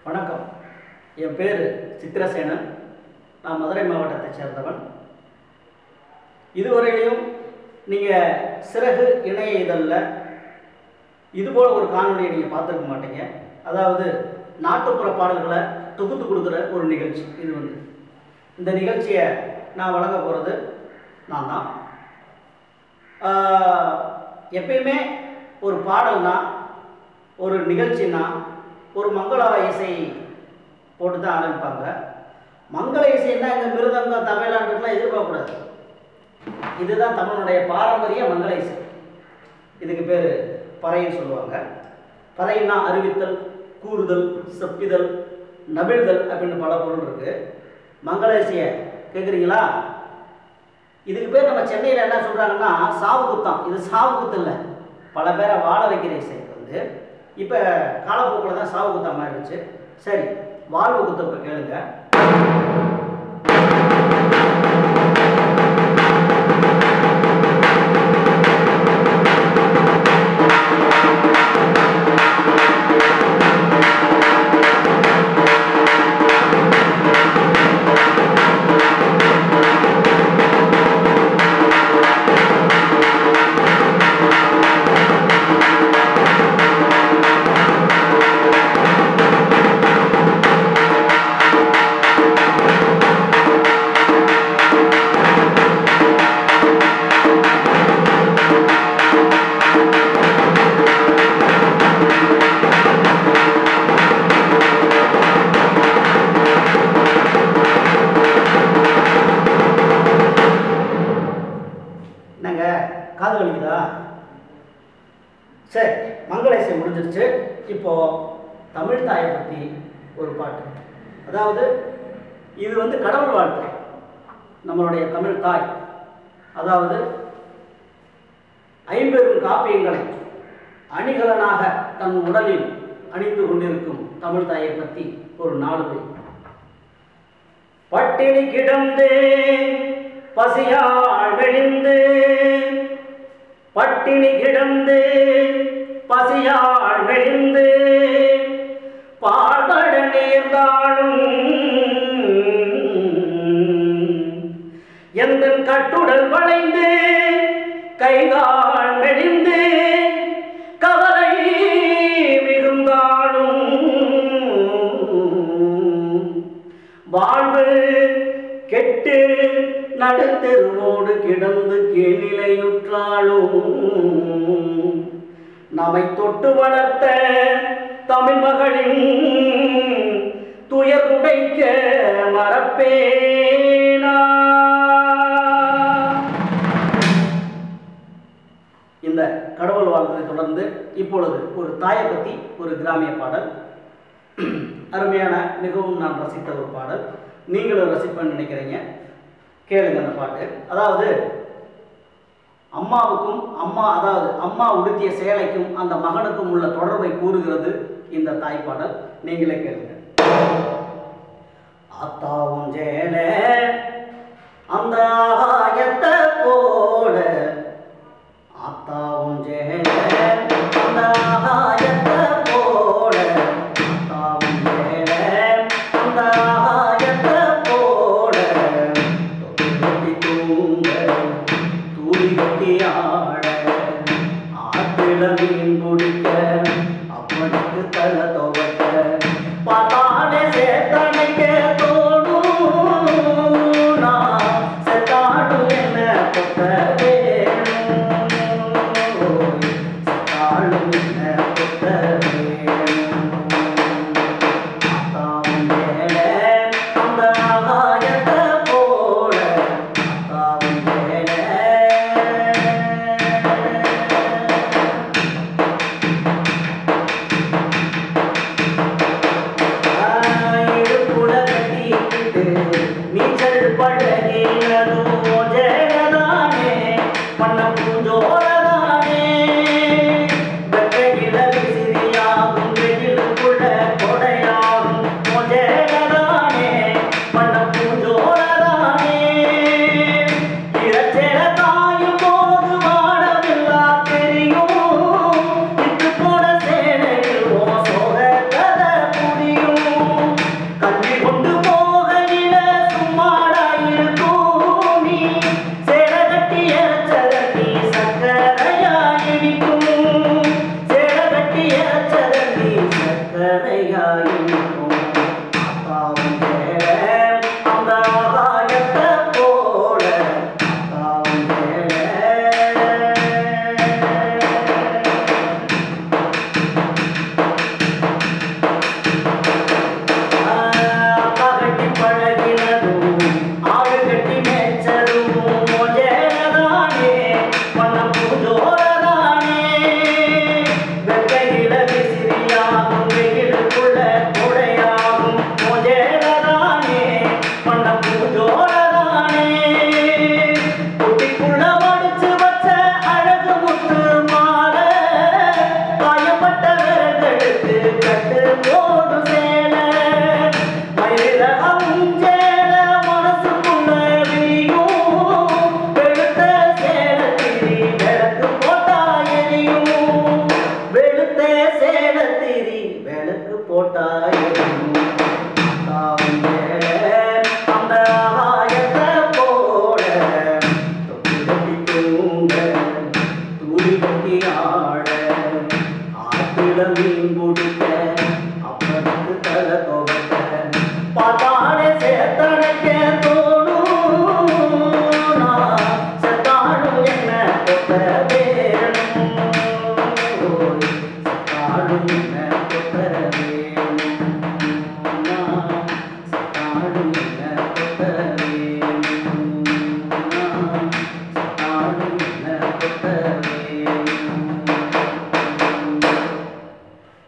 வணக்கம். என் பேர் சித்திரசேனன். நான் மதுரை மாவட்டத்தைச் சேர்ந்தவன். இதுவரையிலையும் நீங்கள் சிறகு இணைய இதழில் இதுபோல் ஒரு காணொலியை நீங்கள் பார்த்துருக்க மாட்டீங்க. அதாவது நாட்டுப்புற பாடல்களை தொகுத்து கொடுக்குற ஒரு நிகழ்ச்சி இது. இந்த நிகழ்ச்சியை நான் வழங்க போகிறது நான் தான். எப்பயுமே ஒரு பாடல்னா, ஒரு நிகழ்ச்சின்னா ஒரு மங்கள இசை போட்டு தான் ஆரம்பிப்பாங்க. மங்கள இசைன்னா இந்த மிருதங்கம் தபேலான்றதுலாம் எதிர்பார்க்கக்கூடாது. இதுதான் தமிழனுடைய பாரம்பரிய மங்கள இசை. இதுக்கு பேர் பறைன்னு சொல்லுவாங்க. பறைன்னா அறிவித்தல், கூறுதல், செப்பிதல், நபிழ்தல் அப்படின்னு பல பொருள் இருக்குது. மங்கள இசையை கேட்குறீங்களா? இதுக்கு பேர் நம்ம சென்னையில் என்ன சொல்கிறாங்கன்னா சாவு குத்தம். இது சாவு குத்து இல்லை, பல பேரை வாழ வைக்கிற இசை. இப்போ காலப்போக்கில் தான் சாவு குத்தம் மாறிடுச்சு. சரி, வாழ்வு குத்த இப்போ கேளுங்க. காது வலிக்குதா? சரி, மங்கள இசை முடிஞ்சிருச்சு. இப்போ தமிழ் தாயை பற்றி ஒரு பாட்டு. அதாவது இது கடவுள் வாழ்த்து. நம்மளுடைய தமிழ் தாய், அதாவது 50 காப்பியங்களை அணிகலனாக தன் உடலில் அணிந்து கொண்டிருக்கும் தமிழ் தாயை பற்றி ஒரு 4 வரி. பட்டினி கிடந்து பசியால் விழிந்து, பட்டினி கிடந்து பசியால் விழிந்து, பாழ்பட நேர்ந்தாலும் எந்த கட்டுடல் வளைந்து, கைகால் மெலிந்து, கவலை மிகுந்தாலும், வாழ்வு கெட்டு நடுத்தெருவோடு கிடந்து கீழ்நிலையுற்றாலும், நம்மை தொட்டு வளர்த்த தமிழ் மகளின் துயர் உடைக்க மறப்பேனா. இந்த கடவுள் வாழ்த்தை தொடர்ந்து இப்பொழுது ஒரு தாயை பற்றி ஒரு கிராமிய பாடல். அருமையான, மிகவும் நான் ரசித்த ஒரு பாடல். நீங்களும் ரசிப்பேன்னு நினைக்கிறீங்க. கேளுங்க அந்த பாட்டு. அதாவது அம்மாவுக்கும் அம்மா உடுத்திய சேலைக்கும் அந்த மகனுக்கும் உள்ள தொடர்பை கூறுகிறது இந்த தாய்ப்பாடல். நீங்களே கேளுங்க. அத்தாவும் சேலை அந்த ஆயத்தை போட, அத்தாவும் சேலை அந்த ஆயத்தை போட, அத்தாவும் சேலை அந்த ஆயத்தை போட, தொட்டி தூங்க தூளி கட்டி ஆட, ஆத்தில மீன் குடிக்க அப்பனுக்கு தலை துவக்க, பாத்தானே சேத்தனைக்க தோணும், நான் செத்தாடும் என்ன பொத்த வேணும், செத்தாடும் என்ன பொத்த வேணும். அத்தாவும் மேலே அந்த ஆகாயத்தை போல, அத்தாவும் மேலே. தனியாயிருக்கும் அப்பாவும் தேட அந்த ஆகாயத்தை போல அப்பாவும் தேட அப்பா கட்டி பழகினதும் ஆடு கட்டி மேய்ச்சதும் மோஜேதானே பண்ண பூஜோரதானே வெக்கையில விசிறியாகும் வெயிலுக்குள்ள கொடையாகும் மோஜேதானே பண்ண பூஜோரதானே குட்டிக்குள்ள வடிச்சு வச்ச அழகு முத்து மாலை காயப்பட்ட விரல்களுக்கு கட்டு போடு சேல மயிரகம் சேல மனசுக்குள்ள விரியும் வெளுத்த சேல திரி விளக்கு போட்டா எரியும் வெளுத்த சேல திரி விளக்கு போட்டா எரியும் அக்காவும் தேட அந்த ஆகாயத்தை போல தொட்டி கட்டி தூங்க துளி கட்டி ஆட ஆத்தில மீன் பிடிக்க அப்பனுக்கு தலை துவக்க பார்த்தாலே சேத்தனைக்க தோணும் நான் செத்தாலும் என்ன கொத்த வேணும் செத்தாலும் என்ன கொத்த வேணும் நான் செத்தாலும் என்ன கொத்த வேணும் நான் செத்தாலும் என்ன கொத்த வேணும்.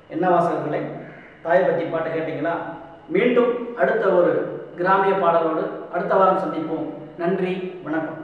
என்ன வாசகர்களே, தாயை பற்றி பாட்டு கேட்டீங்களா? மீண்டும் அடுத்த ஒரு கிராமிய பாடலோடு அடுத்த வாரம் சந்திப்போம். நன்றி, வணக்கம்.